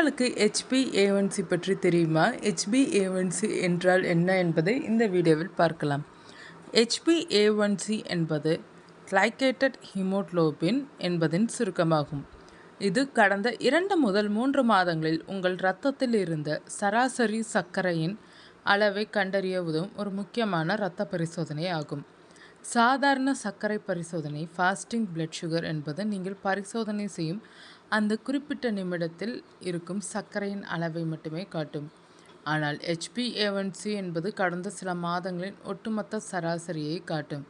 உங்களுக்கு HbA1c பற்றி தெரியுமா? HbA1c என்றால் என்ன என்பதை இந்த வீடியோவில் பார்க்கலாம். HbA1c என்பது கிளைகேட்டட் ஹீமோகுளோபின் என்பதின் சுருக்கமாகும். இது கடந்த 2 முதல் 3 மாதங்களில் உங்கள் இரத்தத்தில் இருந்த சராசரி சர்க்கரையின் அளவை கண்டறிய உதவும் ஒரு முக்கியமான இரத்த பரிசோதனை ஆகும். சாதாரண சர்க்கரை பரிசோதனை ஃபாஸ்டிங் பிளட் சுகர் என்பது நீங்கள் பரிசோதனை செய்யும் அந்த குறிப்பிட்ட நிமிடத்தில் இருக்கும் சர்க்கரையின் அளவை மட்டுமே காட்டும். ஆனால் HbA1c என்பது கடந்த சில மாதங்களின் ஒட்டுமொத்த சராசரியை காட்டும்.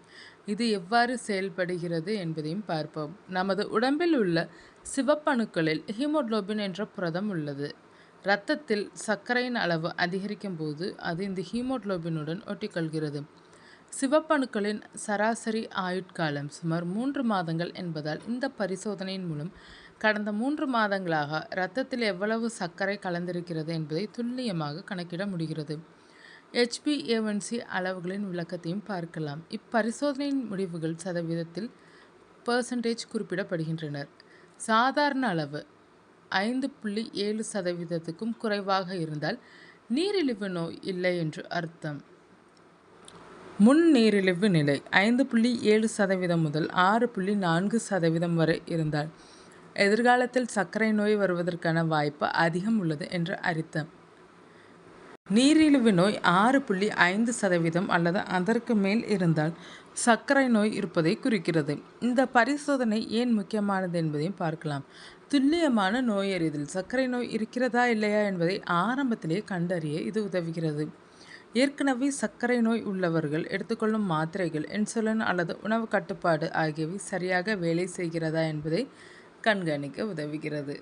இது எவ்வாறு செயல்படுகிறது என்பதையும் பார்ப்போம். நமது உடம்பில் உள்ள சிவப்பணுக்களில் ஹீமோகுளோபின் என்ற புரதம் உள்ளது. இரத்தத்தில் சர்க்கரையின் அளவு அதிகரிக்கும் போது அது இந்த ஹீமோகுளோபினுடன் ஒட்டிக்கொள்கிறது. சிவப்பணுக்களின் சராசரி ஆயுட்காலம் சுமார் 3 மாதங்கள் என்பதால் இந்த பரிசோதனையின் மூலம் கடந்த 3 மாதங்களாக இரத்தத்தில் எவ்வளவு சர்க்கரை கலந்திருக்கிறது என்பதை துல்லியமாக கணக்கிட முடிகிறது. HbA1c அளவுகளின் விளக்கத்தையும் பார்க்கலாம். இப்பரிசோதனையின் முடிவுகள் சதவீதத்தில் குறிப்பிடப்படுகின்றன. சாதாரண அளவு 5.7% குறைவாக இருந்தால் நீரிழிவு நோய் இல்லை என்று அர்த்தம். முன் நீரிழிவு நிலை 5.7% முதல் 6.4% வரை இருந்தால் எதிர்காலத்தில் சர்க்கரை நோய் வருவதற்கான வாய்ப்பு அதிகம் உள்ளது என்று அர்த்தம். நீரிழிவு நோய் 6.5% அல்லது அதற்கு மேல் இருந்தால் சர்க்கரை நோய் இருப்பதை குறிக்கிறது. இந்த பரிசோதனை ஏன் முக்கியமானது என்பதையும் பார்க்கலாம். துல்லியமான நோயறிதல் சர்க்கரை நோய் இருக்கிறதா இல்லையா என்பதை ஆரம்பத்திலேயே கண்டறிய இது உதவுகிறது. ஏற்கனவே சர்க்கரை நோய் உள்ளவர்கள் எடுத்துக்கொள்ளும் மாத்திரைகள், இன்சுலின் அல்லது உணவு கட்டுப்பாடு ஆகியவை சரியாக வேலை செய்கிறதா என்பதை கண்காணிக்க உதவுகிறது.